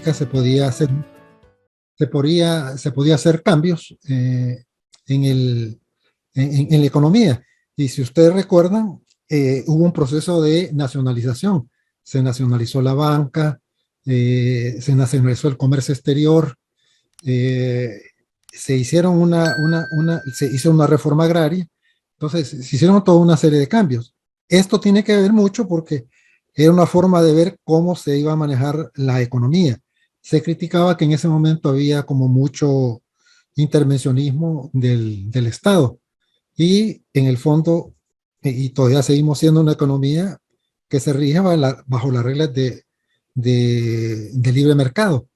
económica se podía hacer cambios en la economía. Y si ustedes recuerdan, hubo un proceso de nacionalización. Se nacionalizó la banca, se nacionalizó el comercio exterior, se hizo una reforma agraria. Entonces, se hicieron toda una serie de cambios. Esto tiene que ver mucho porque era una forma de ver cómo se iba a manejar la economía. Se criticaba que en ese momento había como mucho intervencionismo del Estado. Y en el fondo, y todavía seguimos siendo una economía que se rige bajo las reglas de libre mercado.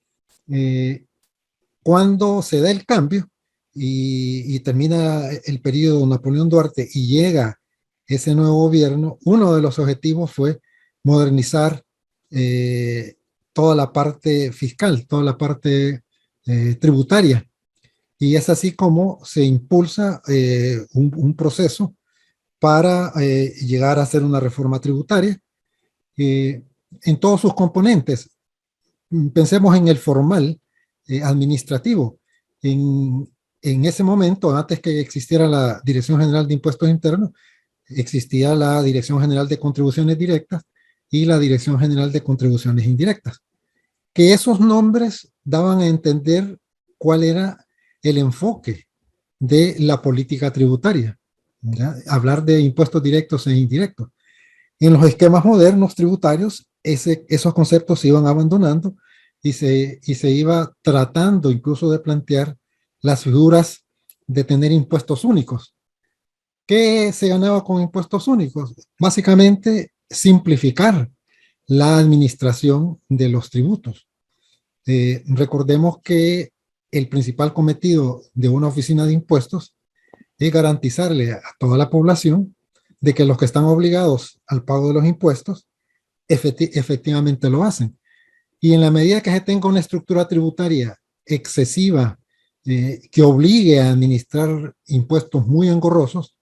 Cuando se da el cambio y termina el periodo de Napoleón Duarte y llega ese nuevo gobierno, uno de los objetivos fue modernizar toda la parte fiscal, toda la parte tributaria. Y es así como se impulsa un proceso para llegar a hacer una reforma tributaria en todos sus componentes. Pensemos en el formal administrativo. En ese momento, antes que existiera la Dirección General de Impuestos Internos, existía la Dirección General de Contribuciones Directas y la Dirección General de Contribuciones Indirectas, que esos nombres daban a entender cuál era el enfoque de la política tributaria, ¿ya? Hablar de impuestos directos e indirectos. En los esquemas modernos tributarios, esos conceptos se iban abandonando y se iba tratando incluso de plantear las figuras de tener impuestos únicos. ¿Qué se ganaba con impuestos únicos? Básicamente, simplificar la administración de los tributos. Recordemos que el principal cometido de una oficina de impuestos es garantizarle a toda la población de que los que están obligados al pago de los impuestos efectivamente lo hacen. Y en la medida que se tenga una estructura tributaria excesiva que obligue a administrar impuestos muy engorrosos,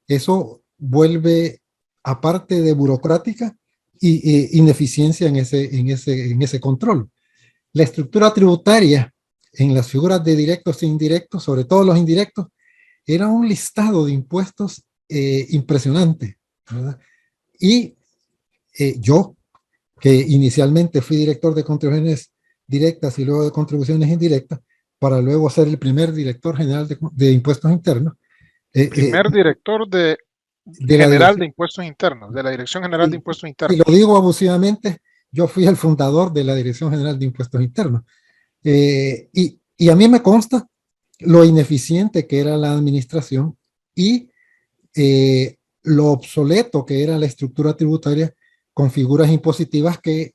eso vuelve, aparte de burocrática, ineficiencia en ese control. La estructura tributaria en las figuras de directos e indirectos, sobre todo los indirectos, era un listado de impuestos impresionante, ¿verdad? Y yo, que inicialmente fui director de contribuciones directas y luego de contribuciones indirectas, para luego ser el primer director general de impuestos internos. Primer director general de impuestos internos, de la Dirección General de Impuestos Internos. Si lo digo abusivamente, yo fui el fundador de la Dirección General de Impuestos Internos. Y a mí me consta lo ineficiente que era la administración y lo obsoleto que era la estructura tributaria con figuras impositivas que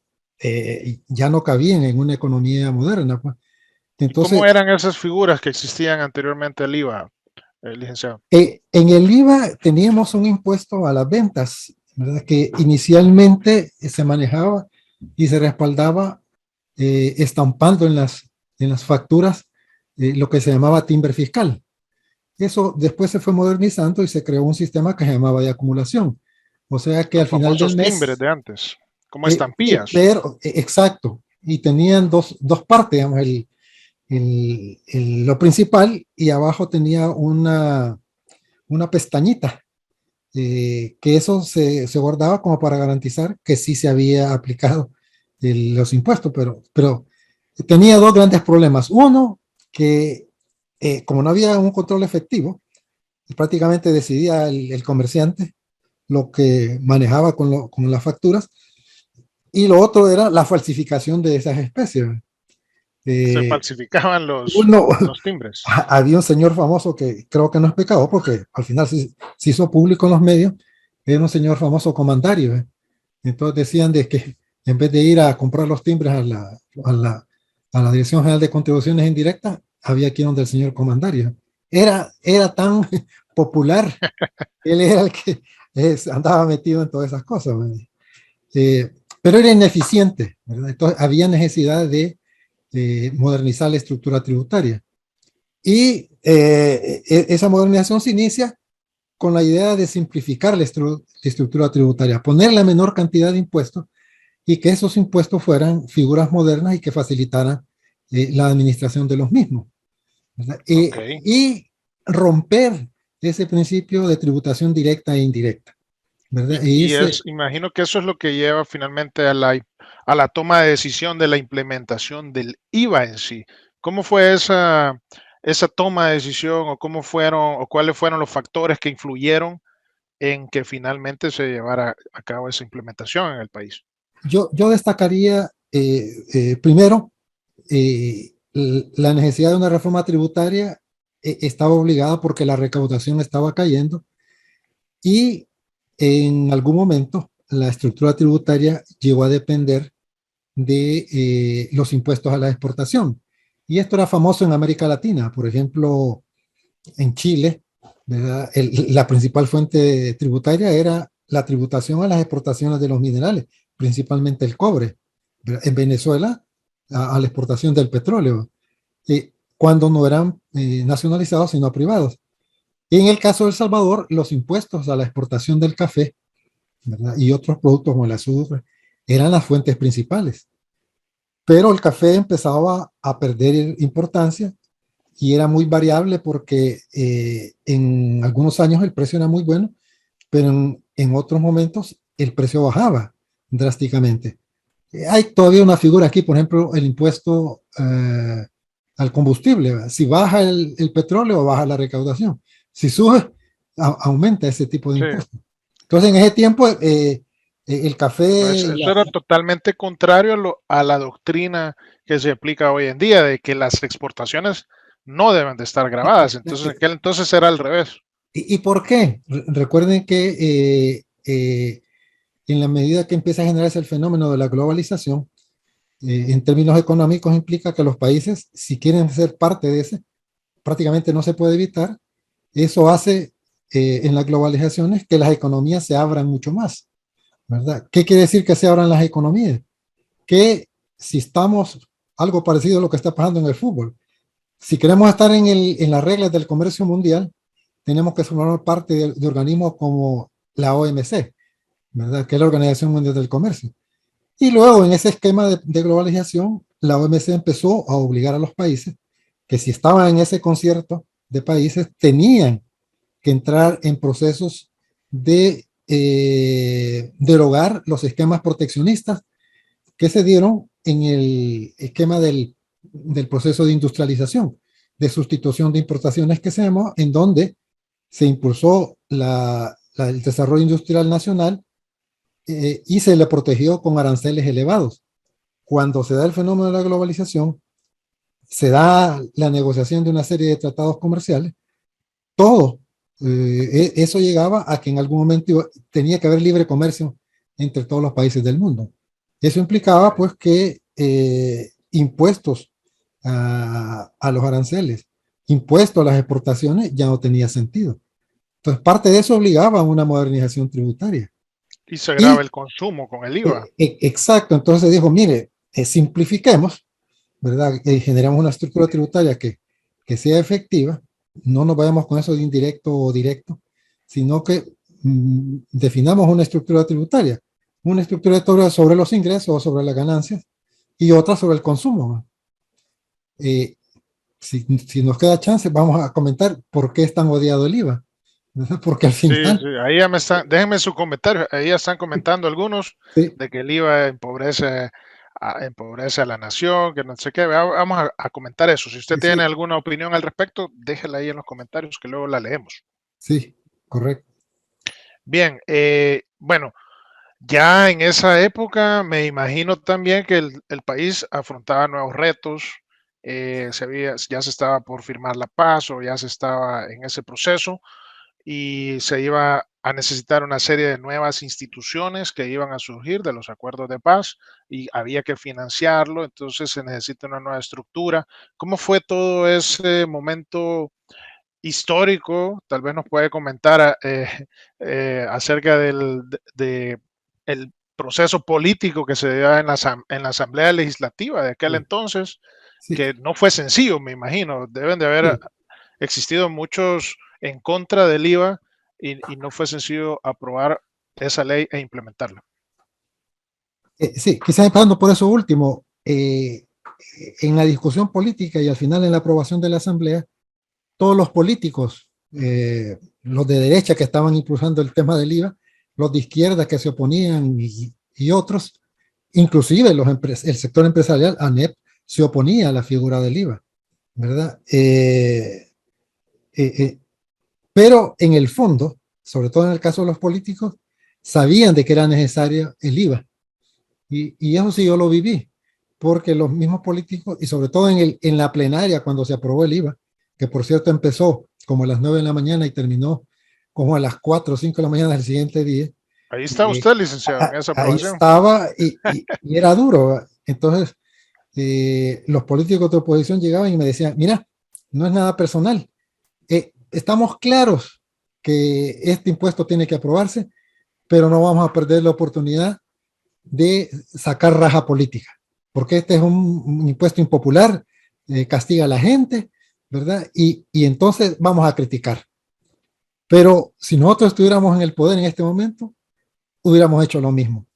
ya no cabían en una economía moderna. Pues. Entonces, ¿cómo eran esas figuras que existían anteriormente al IVA, licenciado? En el IVA teníamos un impuesto a las ventas, ¿verdad? Que inicialmente se manejaba y se respaldaba estampando en las facturas lo que se llamaba timbre fiscal. Eso después se fue modernizando y se creó un sistema que se llamaba de acumulación. O sea que al final del mes... timbres de antes, como estampillas. Exacto. Y tenían dos partes, digamos, lo principal, y abajo tenía una pestañita, que eso se guardaba como para garantizar que sí se había aplicado los impuestos, pero tenía dos grandes problemas. Uno, que como no había un control efectivo, prácticamente decidía el comerciante lo que manejaba con las facturas, y lo otro era la falsificación de esas especies. Se falsificaban los timbres. Había un señor famoso que creo que no es pecado porque al final se hizo público en los medios, era un señor famoso comandario. Entonces decían de que en vez de ir a comprar los timbres a la Dirección General de Contribuciones Indirectas, había aquí donde el señor comandario. Era tan popular, él era el que andaba metido en todas esas cosas. Pero era ineficiente, ¿verdad? Entonces había necesidad de modernizar la estructura tributaria. Y esa modernización se inicia con la idea de simplificar la estructura tributaria, poner la menor cantidad de impuestos y que esos impuestos fueran figuras modernas y que facilitaran la administración de los mismos, ¿verdad? Ok. Y romper ese principio de tributación directa e indirecta, ¿verdad? Imagino que eso es lo que lleva finalmente a la toma de decisión de la implementación del IVA en sí. ¿Cómo fue esa toma de decisión o cómo fueron o cuáles fueron los factores que influyeron en que finalmente se llevara a cabo esa implementación en el país? yo destacaría primero la necesidad de una reforma tributaria estaba obligada porque la recaudación estaba cayendo y en algún momento la estructura tributaria llegó a depender de los impuestos a la exportación. Y esto era famoso en América Latina. Por ejemplo, en Chile, ¿verdad? La principal fuente tributaria era la tributación a las exportaciones de los minerales, principalmente el cobre. ¿Verdad? En Venezuela, a la exportación del petróleo, cuando no eran nacionalizados, sino privados. Y en el caso de El Salvador, los impuestos a la exportación del café, ¿verdad? Y otros productos como el azúcar eran las fuentes principales. Pero el café empezaba a perder importancia y era muy variable porque en algunos años el precio era muy bueno, pero en otros momentos el precio bajaba drásticamente. Hay todavía una figura aquí, por ejemplo, el impuesto al combustible. ¿Verdad? Si baja el petróleo, baja la recaudación. Si sube, aumenta ese tipo de Sí. impuestos. Entonces, en ese tiempo, el No, café, eso era totalmente contrario a la doctrina que se aplica hoy en día, de que las exportaciones no deben de estar grabadas. Entonces, en aquel entonces era al revés. ¿y por qué? Recuerden que en la medida que empieza a generarse el fenómeno de la globalización, en términos económicos implica que los países, si quieren ser parte de ese, prácticamente no se puede evitar. Eso hace en las globalizaciones que las economías se abran mucho más, ¿verdad? ¿Qué quiere decir que se abran las economías? Que si estamos algo parecido a lo que está pasando en el fútbol, si queremos estar en las reglas del comercio mundial, tenemos que formar parte de organismos como la OMC, ¿verdad? Que es la Organización Mundial del Comercio. Y luego en ese esquema de globalización, la OMC empezó a obligar a los países que si estaban en ese concierto de países, tenían que entrar en procesos de derogar los esquemas proteccionistas que se dieron en el esquema del proceso de industrialización, de sustitución de importaciones que se llamó, en donde se impulsó el desarrollo industrial nacional y se le protegió con aranceles elevados. Cuando se da el fenómeno de la globalización, se da la negociación de una serie de tratados comerciales, todo eso llegaba a que en algún momento tenía que haber libre comercio entre todos los países del mundo. Eso implicaba pues que impuestos a los aranceles, impuestos a las exportaciones ya no tenía sentido. Entonces parte de eso obligaba a una modernización tributaria. Y se graba Y el consumo con el IVA. exacto, entonces dijo, mire, simplifiquemos, ¿verdad? Generamos una estructura tributaria que sea efectiva, no nos vayamos con eso de indirecto o directo, sino que definamos una estructura tributaria sobre los ingresos o sobre las ganancias y otra sobre el consumo. Eh, si nos queda chance, vamos a comentar por qué es tan odiado el IVA, ¿verdad? Porque al Sí, final, sí, ahí ya me están, déjenme su comentario, ahí ya están comentando algunos sí, de que el IVA empobrece a la nación, que no sé qué. Vamos a comentar eso. Si usted tiene sí, alguna opinión al respecto, déjela ahí en los comentarios que luego la leemos. sí, correcto. Bien, bueno, ya en esa época me imagino también que el país afrontaba nuevos retos, ya se estaba por firmar la paz o ya se estaba en ese proceso y se iba a necesitar una serie de nuevas instituciones que iban a surgir de los acuerdos de paz y había que financiarlo, entonces se necesita una nueva estructura. ¿Cómo fue todo ese momento histórico? Tal vez nos puede comentar acerca el proceso político que se dio en la Asamblea Legislativa de aquel Sí, entonces, sí, que no fue sencillo, me imagino. Deben de haber sí. existido muchos en contra del IVA y no fue sencillo aprobar esa ley e implementarla. Sí, quizás empezando por eso último, en la discusión política y al final en la aprobación de la Asamblea, todos los políticos, los de derecha que estaban impulsando el tema del IVA, los de izquierda que se oponían y otros, inclusive el sector empresarial, ANEP, se oponía a la figura del IVA, ¿verdad? Eh, eh, pero en el fondo, sobre todo en el caso de los políticos, sabían de que era necesario el IVA. Y eso sí yo lo viví, porque los mismos políticos, y sobre todo en la plenaria cuando se aprobó el IVA, que por cierto empezó como a las 9 de la mañana y terminó como a las 4 o 5 de la mañana del siguiente día, Ahí está eh, usted, licenciado, en esa ahí aprobación. estaba y era duro. Entonces, los políticos de oposición llegaban y me decían, mira, no es nada personal, estamos claros que este impuesto tiene que aprobarse, pero no vamos a perder la oportunidad de sacar raja política, porque este es un impuesto impopular, castiga a la gente, ¿verdad? Y entonces vamos a criticar. Pero si nosotros estuviéramos en el poder en este momento, hubiéramos hecho lo mismo,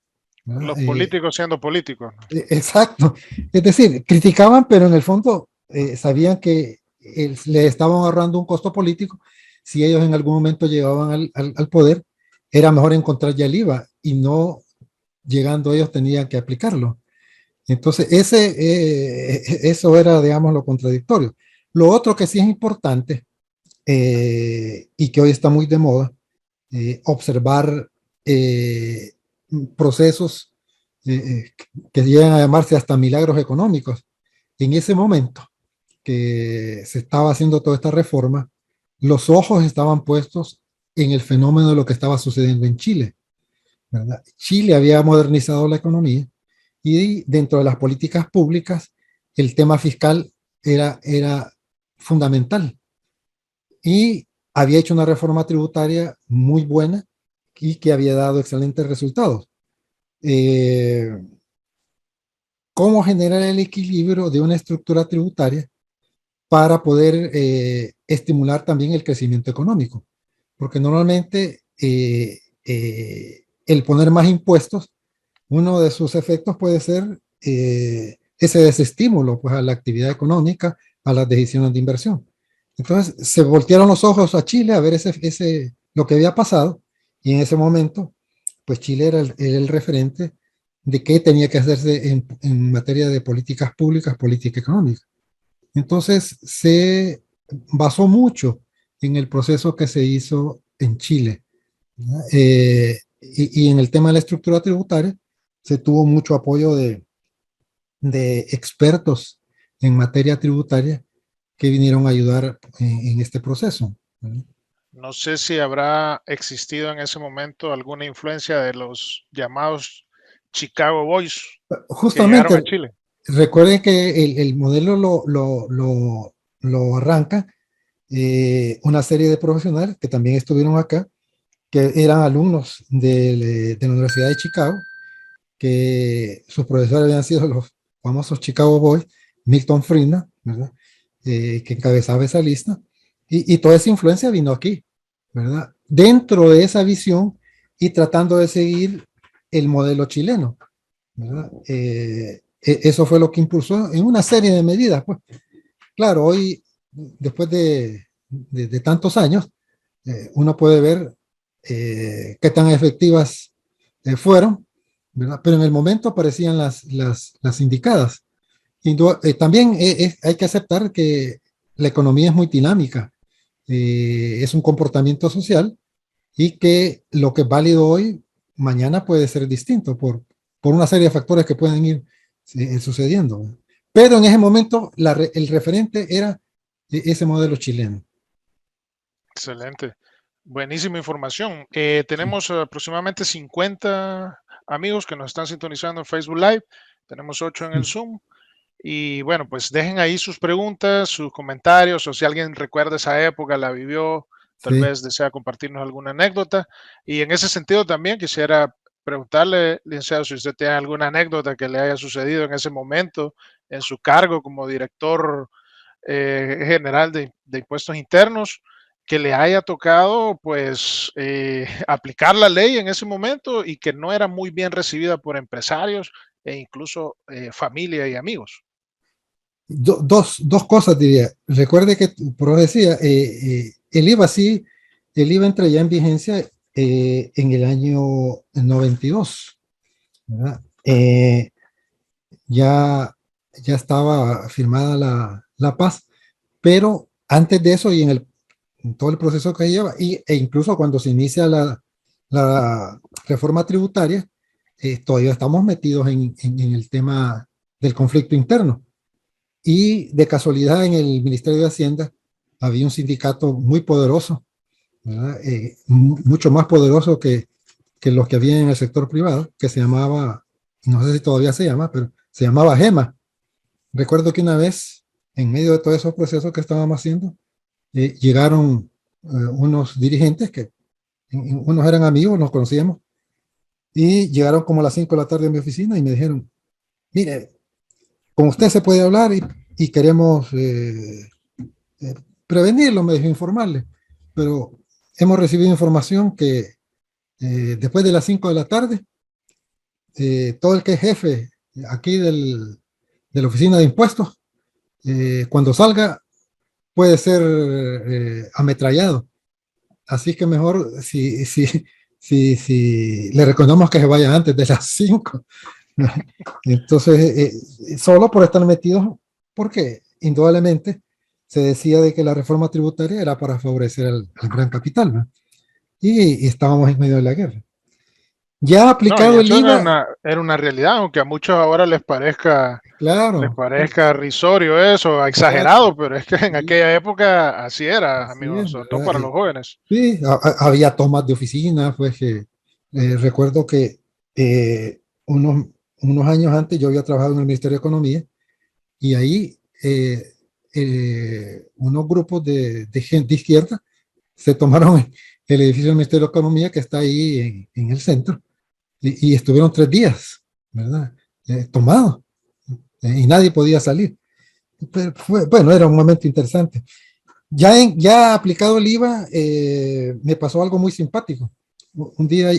¿verdad? Los políticos siendo políticos. Exacto. Es decir, criticaban, pero en el fondo sabían que le estaban ahorrando un costo político. Si ellos en algún momento llegaban al poder, era mejor encontrar ya el IVA y no llegando ellos tenían que aplicarlo. Entonces, eso era, digamos, lo contradictorio. Lo otro que sí es importante y que hoy está muy de moda, observar eh, procesos que llegan a llamarse hasta milagros económicos. En ese momento que se estaba haciendo toda esta reforma, los ojos estaban puestos en el fenómeno de lo que estaba sucediendo en Chile, ¿verdad? Chile había modernizado la economía y dentro de las políticas públicas el tema fiscal era fundamental y había hecho una reforma tributaria muy buena y que había dado excelentes resultados. Eh, ¿Cómo generar el equilibrio de una estructura tributaria para poder estimular también el crecimiento económico? Porque normalmente el poner más impuestos, uno de sus efectos puede ser ese desestímulo pues, a la actividad económica, a las decisiones de inversión. Entonces se voltearon los ojos a Chile a ver lo que había pasado y en ese momento, pues Chile era el referente de qué tenía que hacerse en materia de políticas públicas, política económica. Entonces se basó mucho en el proceso que se hizo en Chile. Y en el tema de la estructura tributaria se tuvo mucho apoyo de expertos en materia tributaria que vinieron a ayudar en este proceso. No sé si habrá existido en ese momento alguna influencia de los llamados Chicago Boys que llegaron a Justamente, Chile. recuerden que el modelo lo arranca una serie de profesionales que también estuvieron acá, que eran alumnos de la Universidad de Chicago, que sus profesores habían sido los famosos Chicago Boys, Milton Friedman, ¿verdad? Que encabezaba esa lista, y toda esa influencia vino aquí, ¿verdad? Dentro de esa visión y tratando de seguir el modelo chileno, ¿verdad? Eso fue lo que impulsó en una serie de medidas, pues. Claro, hoy, después de tantos años, uno puede ver qué tan efectivas fueron, ¿verdad? Pero en el momento parecían las indicadas. También hay que aceptar que la economía es muy dinámica, es un comportamiento social y que lo que es válido hoy, mañana puede ser distinto por una serie de factores que pueden ir sucediendo. Pero en ese momento el referente era ese modelo chileno. Excelente. Buenísima información. Tenemos aproximadamente 50 amigos que nos están sintonizando en Facebook Live. Tenemos 8 en el Zoom. Y bueno, pues dejen ahí sus preguntas, sus comentarios, o si alguien recuerda esa época, la vivió, tal Sí, vez desea compartirnos alguna anécdota. Y en ese sentido también quisiera preguntarle, licenciado, si usted tiene alguna anécdota que le haya sucedido en ese momento, en su cargo como director general de impuestos internos, que le haya tocado pues aplicar la ley en ese momento y que no era muy bien recibida por empresarios e incluso familia y amigos. Dos cosas diría. Recuerde que, por decía, el IVA sí, el IVA entra ya en vigencia en el año 92, ¿verdad? Ya, ya estaba firmada la paz, pero antes de eso y en todo el proceso que lleva, e incluso cuando se inicia la reforma tributaria, todavía estamos metidos en el tema del conflicto interno. Y de casualidad en el Ministerio de Hacienda había un sindicato muy poderoso, ¿verdad? Mucho más poderoso que los que había en el sector privado, que se llamaba, no sé si todavía se llama, pero se llamaba GEMA. Recuerdo que una vez, en medio de todos esos procesos que estábamos haciendo, llegaron unos dirigentes que unos eran amigos, nos conocíamos, y llegaron como a las 5 de la tarde en mi oficina y me dijeron, mire, con usted se puede hablar y queremos eh, prevenirlo, me dijo, informarle, pero hemos recibido información que después de las 5 de la tarde, todo el que es jefe aquí de la oficina de impuestos, cuando salga puede ser ametrallado. Así que mejor si le recomendamos que se vaya antes de las 5. Entonces, solo por estar metidos, porque indudablemente se decía de que la reforma tributaria era para favorecer al gran capital, ¿no? Y estábamos en medio de la guerra. Ya No, y aplicado el eso IVA, era una realidad, aunque a muchos ahora les claro, parezca risorio eso, exacto, exagerado, pero es que en sí, aquella época así era, así es, amigos, sobre todo ¿verdad? para los jóvenes. Sí, había tomas de oficina, pues que recuerdo que unos años antes yo había trabajado en el Ministerio de Economía y ahí unos grupos de gente de izquierda se tomaron el edificio del Ministerio de Economía que está ahí en el centro y estuvieron 3 días, ¿verdad? Tomados y nadie podía salir. Pero bueno, era un momento interesante. Ya aplicado el IVA, me pasó algo muy simpático. Un día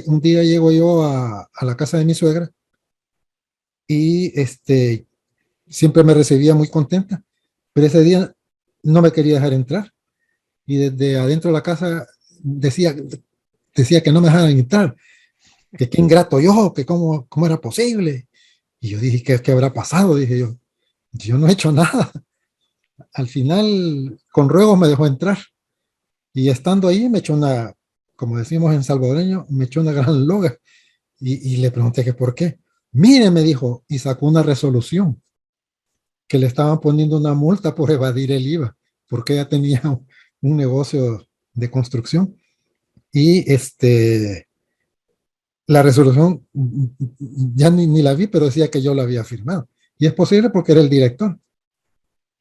llego yo a la casa de mi suegra y siempre me recibía muy contenta, pero ese día no me quería dejar entrar y desde adentro de la casa decía que no me dejaran entrar, que qué ingrato yo, que cómo era posible. Y yo dije, ¿qué habrá pasado? Dije yo no he hecho nada. Al final, con ruegos me dejó entrar. Y estando ahí me echó como decimos en salvadoreño, me echó una gran loga y le pregunté que por qué. Mire, me dijo, y sacó una resolución que le estaban poniendo una multa por evadir el IVA, porque ella tenía un negocio de construcción. Y la resolución ya ni la vi, pero decía que yo la había firmado. Y es posible porque era el director.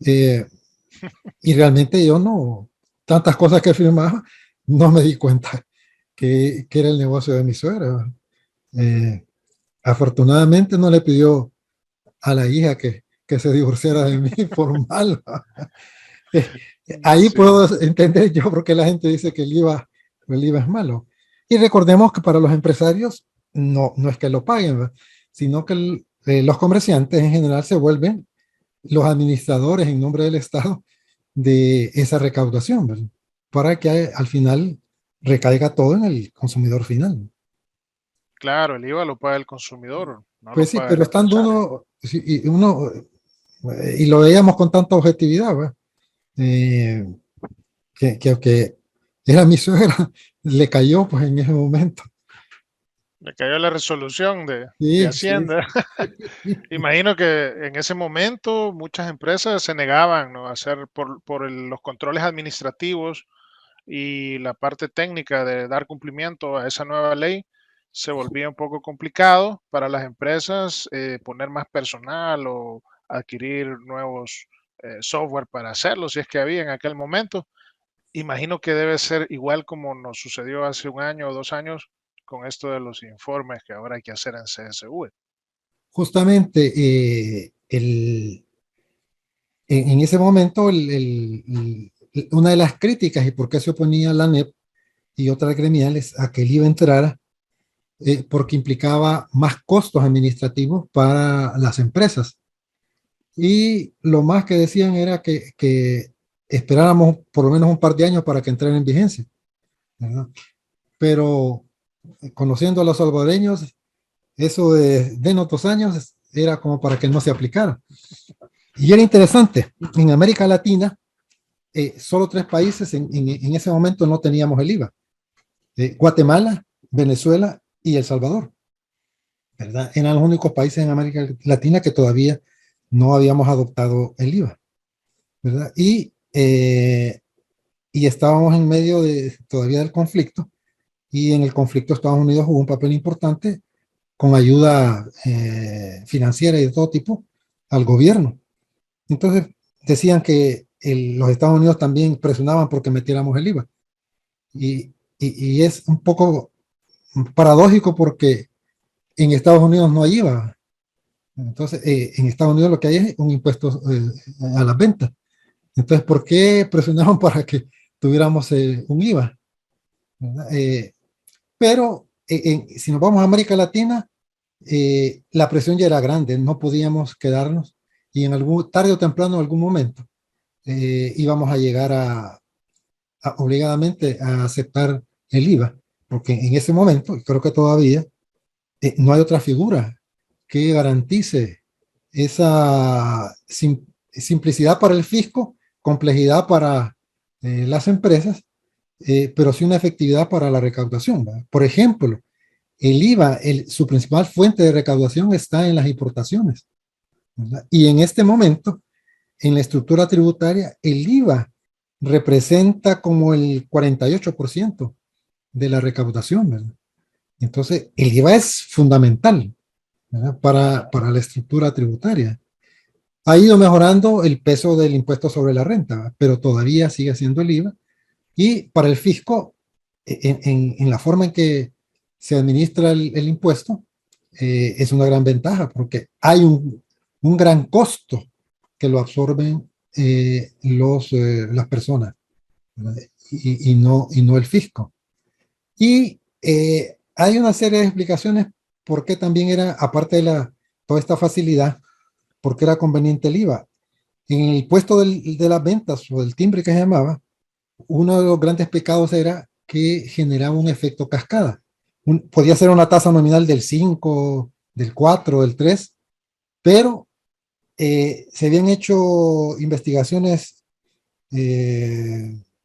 Eh, y realmente yo no, tantas cosas que firmaba, no me di cuenta que era el negocio de mi suegra. Eh, Afortunadamente no le pidió a la hija que se divorciara de mí por mal. Eh, Ahí Sí, puedo entender yo por qué la gente dice que el IVA es malo. Y recordemos que para los empresarios no es que lo paguen, ¿verdad? Sino que los comerciantes en general se vuelven los administradores en nombre del Estado de esa recaudación, ¿verdad? Para que al final recaiga todo en el consumidor final. claro, el IVA lo paga el consumidor, no lo Pues sí, paga el pero estando empresario. uno, sí, y lo veíamos con tanta objetividad, ¿verdad? Eh, que era mi suegra, le cayó pues en ese momento. Le cayó la resolución de Sí, sí, Hacienda. Imagino que en ese momento muchas empresas se negaban, ¿no?, a hacer los controles administrativos y la parte técnica de dar cumplimiento a esa nueva ley se volvía un poco complicado para las empresas poner más personal o adquirir nuevos software para hacerlo, si es que había en aquel momento. Imagino que debe ser igual como nos sucedió hace un año o 2 años con esto de los informes que ahora hay que hacer en CSV. justamente en ese momento una de las críticas y por qué se oponía la ANEP y otras gremiales a que el IVA entrara, porque implicaba más costos administrativos para las empresas. Y lo más que decían era que esperáramos por lo menos un par de años para que entrara en vigencia, ¿verdad? Pero conociendo a los salvadoreños, eso de en otros años era como para que no se aplicara. Y era interesante, en América Latina, solo 3 países en ese momento no teníamos el IVA. Guatemala, Venezuela y El Salvador, ¿verdad? Eran los únicos países en América Latina que todavía no habíamos adoptado el IVA, ¿verdad? Y estábamos en medio todavía del conflicto, y en el conflicto Estados Unidos jugó un papel importante con ayuda financiera y de todo tipo al gobierno. Entonces decían que los Estados Unidos también presionaban porque metiéramos el IVA. Y es un poco paradójico porque en Estados Unidos no hay IVA. Entonces, en Estados Unidos lo que hay es un impuesto a las ventas. Entonces, ¿por qué presionaban para que tuviéramos un IVA? Pero si nos vamos a América Latina, la presión ya era grande, no podíamos quedarnos y tarde o temprano, en algún momento, íbamos a llegar obligadamente a aceptar el IVA, porque en ese momento, y creo que todavía, no hay otra figura que garantice esa simplicidad para el fisco, complejidad para las empresas, pero sí una efectividad para la recaudación, ¿verdad? Por ejemplo, el IVA, su principal fuente de recaudación está en las importaciones, ¿verdad? Y en este momento, en la estructura tributaria, el IVA representa como el 48% de la recaudación, ¿verdad? Entonces, el IVA es fundamental, ¿verdad? Para la estructura tributaria. Ha ido mejorando el peso del impuesto sobre la renta, ¿verdad? Pero todavía sigue siendo el IVA. Y para el fisco, en la forma en que se administra el impuesto, es una gran ventaja porque hay un gran costo que lo absorben las personas, ¿verdad? Y no el fisco. Y hay una serie de explicaciones por qué también era, aparte de toda esta facilidad, por qué era conveniente el IVA. En el impuesto de las ventas o del timbre que se llamaba, uno de los grandes pecados era que generaba un efecto cascada. Podía ser una tasa nominal del 5, del 4, del 3, pero se habían hecho investigaciones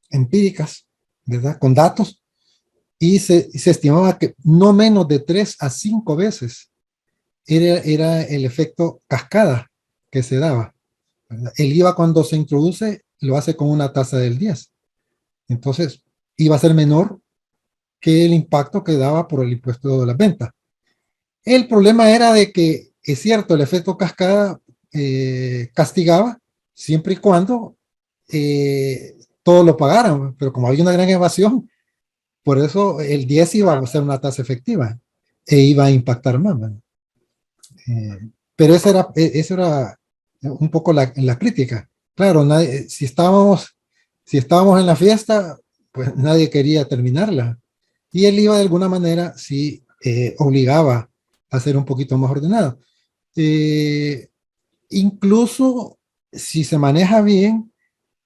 empíricas, ¿verdad? Con datos, y se estimaba que no menos de 3 a 5 veces era el efecto cascada que se daba, ¿verdad? El IVA cuando se introduce lo hace con una tasa del 10. Entonces, iba a ser menor que el impacto que daba por el impuesto de las ventas. El problema era de que, es cierto, el efecto cascada castigaba siempre y cuando todos lo pagaran, pero como había una gran evasión, por eso el 10 iba a ser una tasa efectiva e iba a impactar más. Pero eso era un poco la crítica. Claro, si estábamos en la fiesta, pues nadie quería terminarla. Y el IVA de alguna manera sí obligaba a ser un poquito más ordenado. Eh, Incluso si se maneja bien,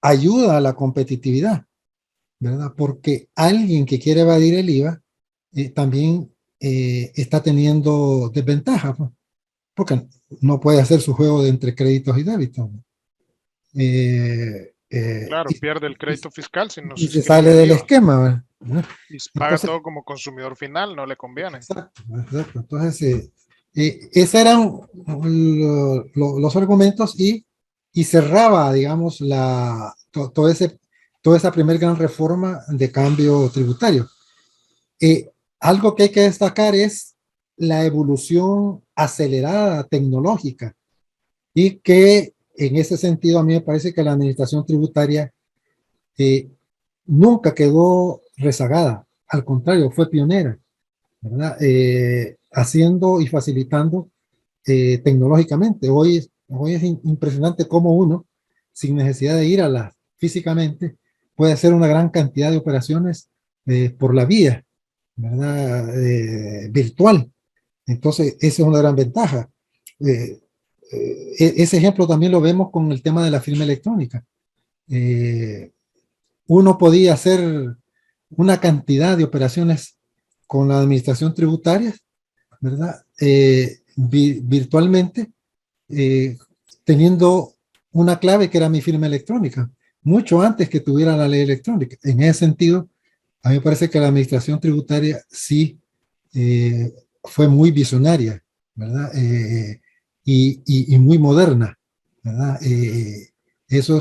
ayuda a la competitividad, ¿verdad? Porque alguien que quiere evadir el IVA también está teniendo desventaja, pues, porque no puede hacer su juego de entre créditos y débitos. Claro, pierde el crédito fiscal si no Y se se inscribe sale en el del IVA. esquema, ¿verdad? Y paga Entonces, todo como consumidor final, no le conviene. exacto, exacto. Entonces, esos eran los argumentos y cerraba, digamos, toda esa primera gran reforma de cambio tributario. Algo que hay que destacar es la evolución acelerada tecnológica y que en ese sentido a mí me parece que la administración tributaria eh, nunca quedó rezagada, al contrario, fue pionera, ¿verdad? Haciendo y facilitando tecnológicamente. Hoy es impresionante cómo uno, sin necesidad de ir físicamente, puede hacer una gran cantidad de operaciones por la vía, ¿verdad? Virtual. Entonces, esa es una gran ventaja. Eh, Ese ejemplo también lo vemos con el tema de la firma electrónica. Eh, Uno podía hacer una cantidad de operaciones con la administración tributaria, ¿verdad? Virtualmente, eh, teniendo una clave que era mi firma electrónica, mucho antes que tuviera la ley electrónica. En ese sentido, a mí me parece que la administración tributaria sí fue muy visionaria, ¿verdad? Y muy moderna, ¿verdad? Eso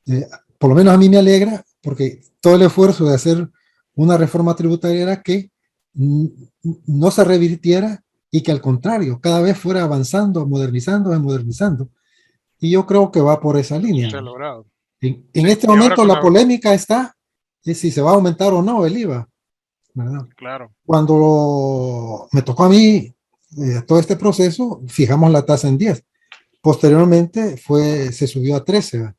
eh, por lo menos a mí me alegra, porque todo el esfuerzo de hacer una reforma tributaria era que no se revirtiera y que al contrario, cada vez fuera avanzando, modernizando, modernizando. Y yo creo que va por esa Eso línea. se ha logrado. En Sí, este y ahora momento con la la, polémica está en si se va a aumentar o no el IVA, ¿verdad? claro, Cuando me tocó a mí todo este proceso, fijamos la tasa en 10. Posteriormente se subió a 13.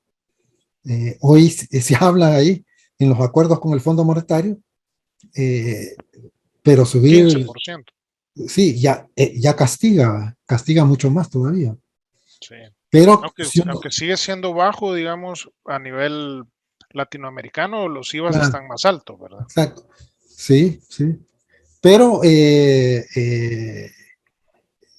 Hoy se habla ahí en los acuerdos con el Fondo Monetario, eh, pero subir, 15%. sí, ya castiga mucho más todavía. Sí. Pero Aunque, si uno, aunque sigue siendo bajo, digamos, a nivel latinoamericano, los IVAs ah, están más altos, ¿verdad? exacto, sí, sí. Pero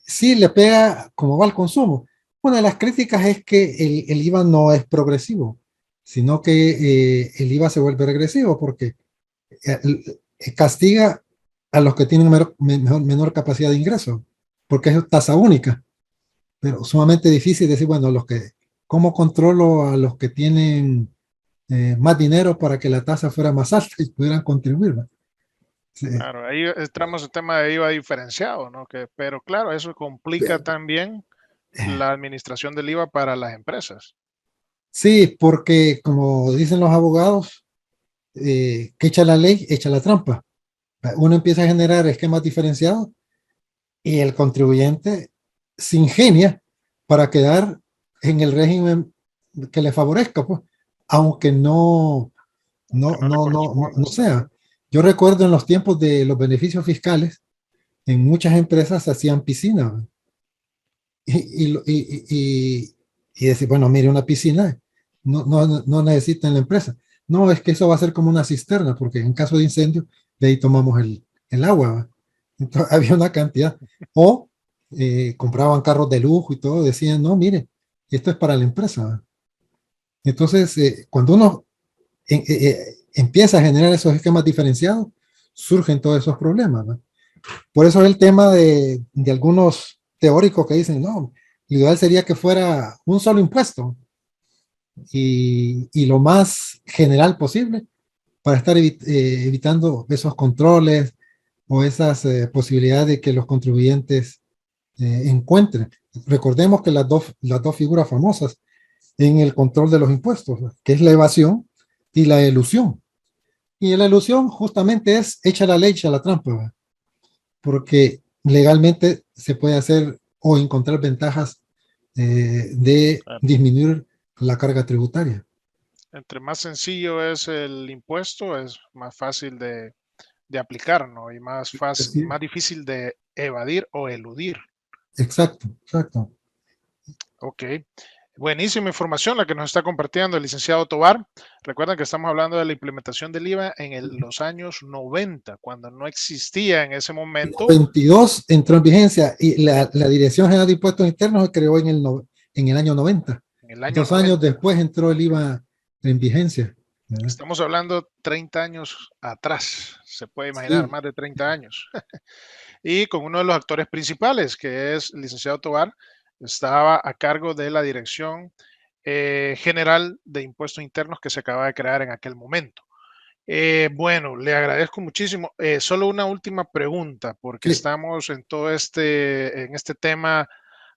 sí le pega como va el consumo. Una de las críticas es que el IVA no es progresivo, sino que el IVA se vuelve regresivo porque castiga a los que tienen menor capacidad de ingreso, porque es tasa única, pero sumamente difícil decir, bueno, ¿cómo controlo a los que tienen más dinero para que la tasa fuera más alta y pudieran contribuir? ¿No? Sí. Claro, ahí entramos el tema de IVA diferenciado, ¿no? Pero claro, eso complica también la administración del IVA para las empresas. Sí, porque como dicen los abogados, que echa la ley, echa la trampa. Uno empieza a generar esquemas diferenciados y el contribuyente se ingenia para quedar en el régimen que le favorezca, pues, aunque Aunque no le no corresponde, sí. sea. Yo recuerdo en los tiempos de los beneficios fiscales, en muchas empresas se hacían piscinas y decir, bueno, mire, una piscina no necesita en la empresa. No, es que eso va a ser como una cisterna, porque en caso de incendio, de ahí tomamos el agua. ¿Va? Entonces, había una cantidad. O compraban carros de lujo y todo, decían, no, mire, esto es para la empresa. ¿Va? Entonces, cuando uno empieza a generar esos esquemas diferenciados, surgen todos esos problemas. ¿Va? Por eso es el tema de algunos teóricos que dicen, no, lo ideal sería que fuera un solo impuesto y lo más general posible para estar evitando esos controles o esas posibilidades de que los contribuyentes encuentren. Recordemos que las dos figuras famosas en el control de los impuestos, ¿no? Que es la evasión y la elusión. Y la elusión justamente es echa la ley, echa la trampa. ¿Va? Porque legalmente se puede hacer o encontrar ventajas de Claro. disminuir la carga tributaria. Entre más sencillo es el impuesto, es más fácil de aplicar, ¿no? Y más fácil, Así es. más difícil de evadir o eludir. Exacto, exacto. Ok. Buenísima información la que nos está compartiendo el licenciado Tobar. Recuerden que estamos hablando de la implementación del IVA en los años 90, cuando no existía en ese momento. 22 entró en vigencia y la Dirección General de Impuestos Internos se creó en el año 90. En el año 2 años 90. después entró el IVA en vigencia. ¿Verdad? Estamos hablando 30 años atrás, se puede imaginar, Sí, más de 30 años. Y con uno de los actores principales, que es el licenciado Tobar, estaba a cargo de la Dirección General de Impuestos Internos que se acaba de crear en aquel momento. Bueno, le agradezco muchísimo. Solo una última pregunta, porque sí, estamos en en este tema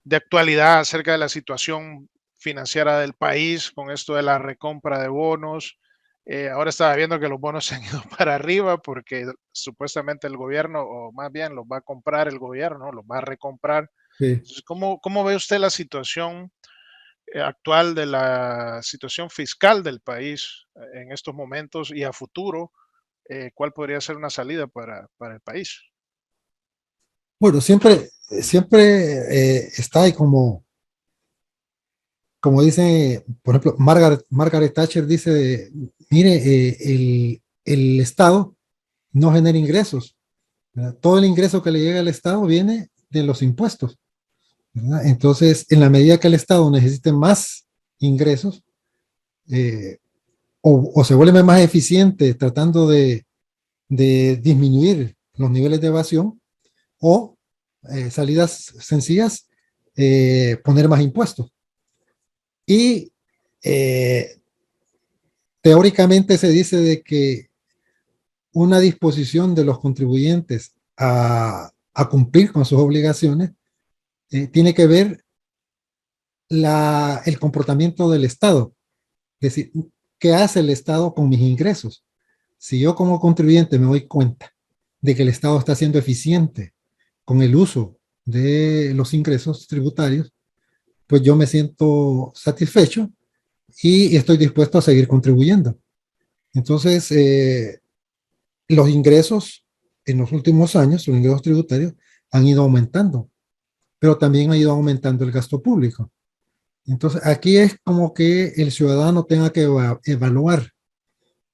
de actualidad acerca de la situación financiera del país, con esto de la recompra de bonos. Ahora estaba viendo que los bonos se han ido para arriba porque supuestamente el gobierno, o más bien los va a comprar el gobierno, los va a recomprar. sí. Entonces, cómo ve usted la situación actual de la situación fiscal del país en estos momentos y a futuro, ¿cuál podría ser una salida para el país? Bueno, siempre está ahí como dice, por ejemplo, Margaret Thatcher dice, mire, el Estado no genera ingresos, ¿verdad? Todo el ingreso que le llega al Estado viene de los impuestos, ¿verdad? Entonces, en la medida que el Estado necesite más ingresos, eh, o se vuelve más eficiente tratando de disminuir los niveles de evasión, o salidas sencillas, poner más impuestos. Y eh, teóricamente se dice de que una disposición de los contribuyentes a cumplir con sus obligaciones tiene que ver el comportamiento del Estado. Es decir, ¿qué hace el Estado con mis ingresos? Si yo como contribuyente me doy cuenta de que el Estado está siendo eficiente con el uso de los ingresos tributarios, pues yo me siento satisfecho y estoy dispuesto a seguir contribuyendo. Entonces, los ingresos en los últimos años, los ingresos tributarios, han ido aumentando, pero también ha ido aumentando el gasto público. Entonces, aquí es como que el ciudadano tenga que evaluar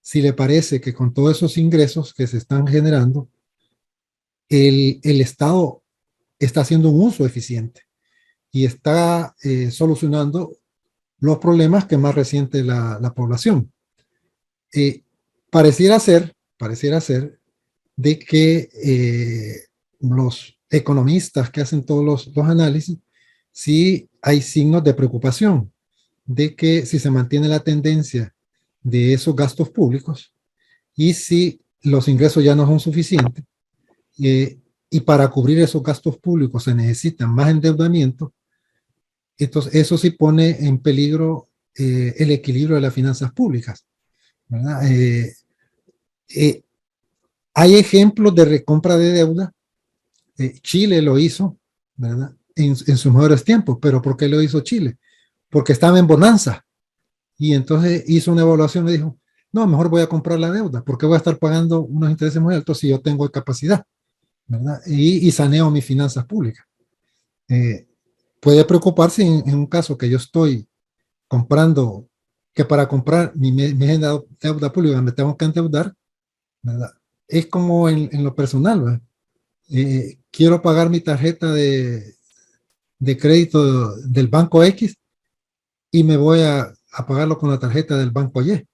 si le parece que con todos esos ingresos que se están generando, el Estado está haciendo un uso eficiente y está solucionando los problemas que más resiente la población. Eh, pareciera ser de que los economistas que hacen todos los análisis, sí hay signos de preocupación de que si se mantiene la tendencia de esos gastos públicos y si los ingresos ya no son suficientes, y para cubrir esos gastos públicos se necesita más endeudamiento, entonces eso sí pone en peligro el equilibrio de las finanzas públicas, ¿verdad? Eh, Hay ejemplos de recompra de deuda. Chile lo hizo, ¿verdad? En sus mejores tiempos. ¿Pero por qué lo hizo Chile? Porque estaba en bonanza. Y entonces hizo una evaluación y dijo, no, mejor voy a comprar la deuda, porque voy a estar pagando unos intereses muy altos si yo tengo capacidad, ¿verdad? Y saneo mis finanzas públicas. Eh, Puede preocuparse en un caso que yo estoy comprando, que para comprar mi deuda pública me tengo que endeudar, ¿verdad? Es como en lo personal, ¿verdad? Quiero pagar mi tarjeta de crédito del banco X y me voy a pagarlo con la tarjeta del banco Y,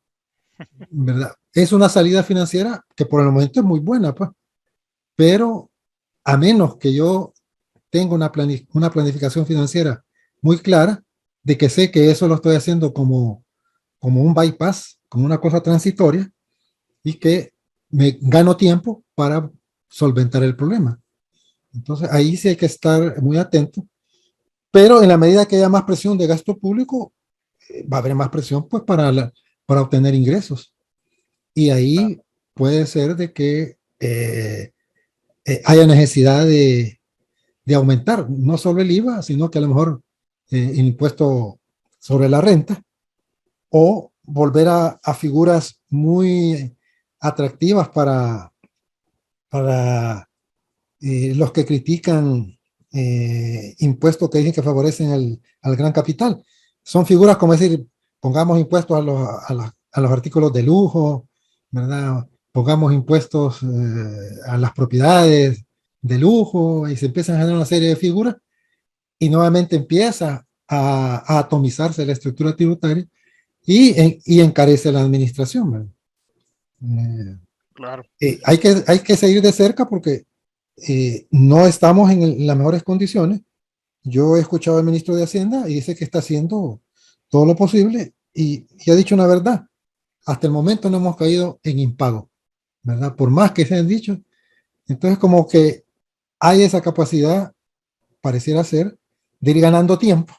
¿verdad? Es una salida financiera que por el momento es muy buena, pues, pero a menos que yo tenga una planificación financiera muy clara, de que sé que eso lo estoy haciendo como un bypass, como una cosa transitoria, y que me gano tiempo para solventar el problema. Entonces ahí sí hay que estar muy atento, pero en la medida que haya más presión de gasto público, va a haber más presión pues para obtener ingresos. Y ahí puede ser de que haya necesidad de aumentar no solo el IVA, sino que a lo mejor el impuesto sobre la renta, o volver a figuras muy atractivas para los que critican impuestos que dicen que favorecen al gran capital. Son figuras como decir, pongamos impuestos a los artículos de lujo, ¿verdad? Pongamos impuestos a las propiedades de lujo y se empiezan a generar una serie de figuras y nuevamente empieza a atomizarse la estructura tributaria y encarece la administración, ¿verdad? Claro. Hay que seguir de cerca porque no estamos en las mejores condiciones. Yo he escuchado al ministro de Hacienda y dice que está haciendo todo lo posible y ha dicho una verdad. Hasta el momento no hemos caído en impago, ¿verdad? Por más que se han dicho. Entonces, como que hay esa capacidad, pareciera ser, de ir ganando tiempo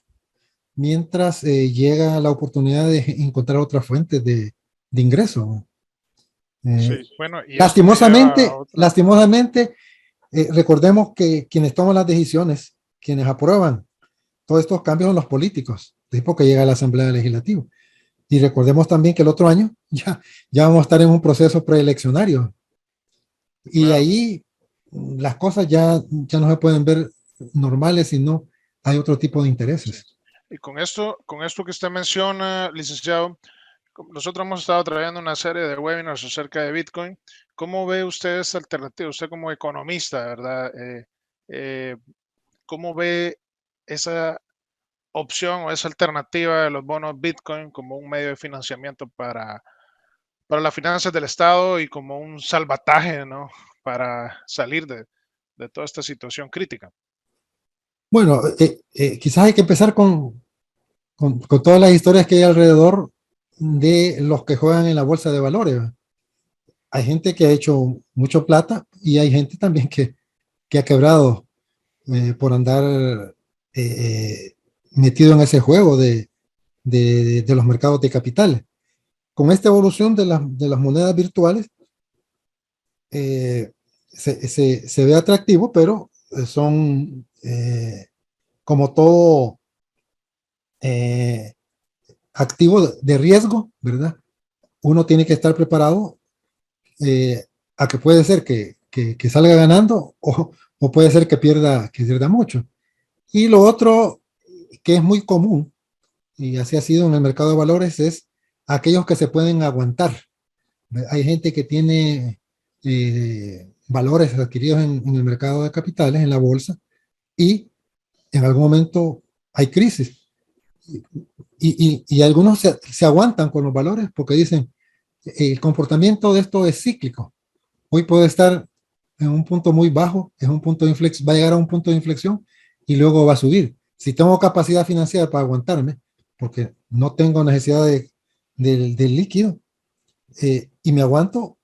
mientras llega la oportunidad de encontrar otras fuentes de ingreso. Sí, bueno, y esto me lleva a otra. Lastimosamente, recordemos que quienes toman las decisiones, quienes aprueban todos estos cambios son los políticos. tipo que llega a la Asamblea Legislativa. Y recordemos también que el otro año ya vamos a estar en un proceso preeleccionario. Y Claro. ahí las cosas ya no se pueden ver normales, sino hay otro tipo de Sí. intereses. Y con esto que usted menciona, licenciado, nosotros hemos estado trayendo una serie de webinars acerca de Bitcoin. ¿Cómo ve usted esta alternativa? Usted como economista, ¿verdad? Eh, ¿Cómo ve esa opción o esa alternativa de los bonos Bitcoin como un medio de financiamiento para las finanzas del Estado y como un salvataje, ¿no? Para salir de toda esta situación crítica. Bueno, quizás hay que empezar con todas las historias que hay alrededor de los que juegan en la bolsa de valores. Hay gente que ha hecho mucho plata y hay gente también que ha quebrado por andar metido en ese juego de los mercados de capitales. Con esta evolución de las monedas virtuales, se ve atractivo, pero son como todo eh, activo de riesgo, ¿verdad? Uno tiene que estar preparado a que puede ser que salga ganando o puede ser que pierda mucho. Y lo otro que es muy común, y así ha sido en el mercado de valores, es aquellos que se pueden aguantar. Hay gente que tiene valores adquiridos en el mercado de capitales, en la bolsa, y en algún momento hay crisis. Y algunos se aguantan con los valores porque dicen, el comportamiento de esto es cíclico. Hoy puede estar en un punto muy bajo, es un punto de inflexión, va a llegar a un punto de inflexión y luego va a subir. Si tengo capacidad financiera para aguantarme, porque no tengo necesidad del líquido, y me aguanto,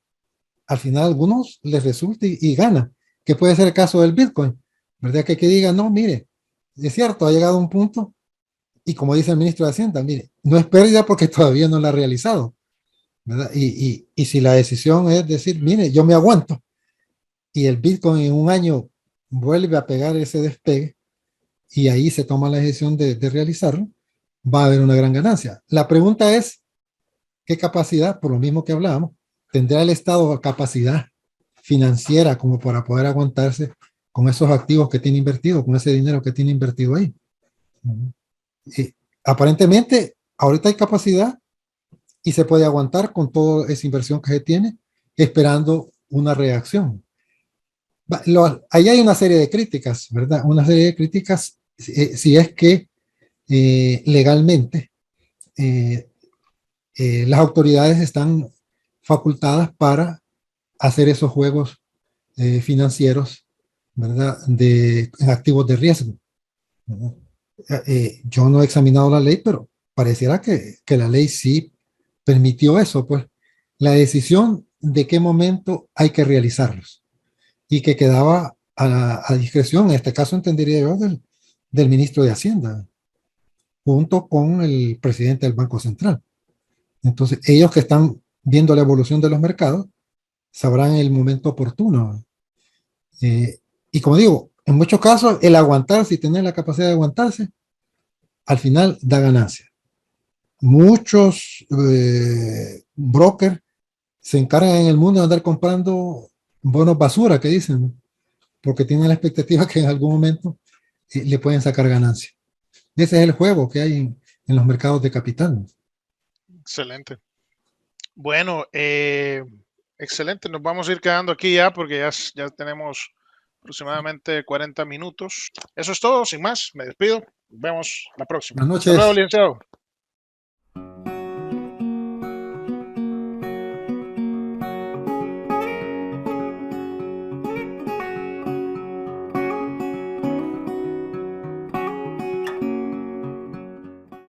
al final a algunos les resulta y gana, que puede ser el caso del Bitcoin, ¿verdad? Que diga, no, mire, es cierto, ha llegado a un punto, y como dice el ministro de Hacienda, mire, no es pérdida porque todavía no la ha realizado, ¿verdad? Y si la decisión es decir, mire, yo me aguanto, y el Bitcoin en un año vuelve a pegar ese despegue, y ahí se toma la decisión de realizarlo, va a haber una gran ganancia. La pregunta es, ¿qué capacidad, por lo mismo que hablábamos, tendrá el Estado capacidad financiera como para poder aguantarse con esos activos que tiene invertido, con ese dinero que tiene invertido ahí? Y aparentemente, ahorita hay capacidad y se puede aguantar con toda esa inversión que se tiene, esperando una reacción. Ahí hay una serie de críticas, ¿verdad? Una serie de críticas si es que legalmente eh, las autoridades están facultadas para hacer esos juegos financieros, ¿verdad? En activos de riesgo, ¿verdad? Yo no he examinado la ley, pero pareciera que la ley sí permitió eso, pues la decisión de qué momento hay que realizarlos y que quedaba a discreción, en este caso entendería yo, del ministro de Hacienda, junto con el presidente del Banco Central. Entonces, ellos que están viendo la evolución de los mercados, sabrán el momento oportuno. Y como digo, en muchos casos, el aguantarse y tener la capacidad de aguantarse, al final da ganancia. Muchos brokers se encargan en el mundo de andar comprando bonos basura, que dicen, porque tienen la expectativa que en algún momento le pueden sacar ganancia. Ese es el juego que hay en los mercados de capital. Excelente. Bueno, excelente. Nos vamos a ir quedando aquí ya porque ya tenemos aproximadamente 40 minutos. Eso es todo, sin más. Me despido. Nos vemos la próxima. Buenas Hasta luego, noches. licenciado.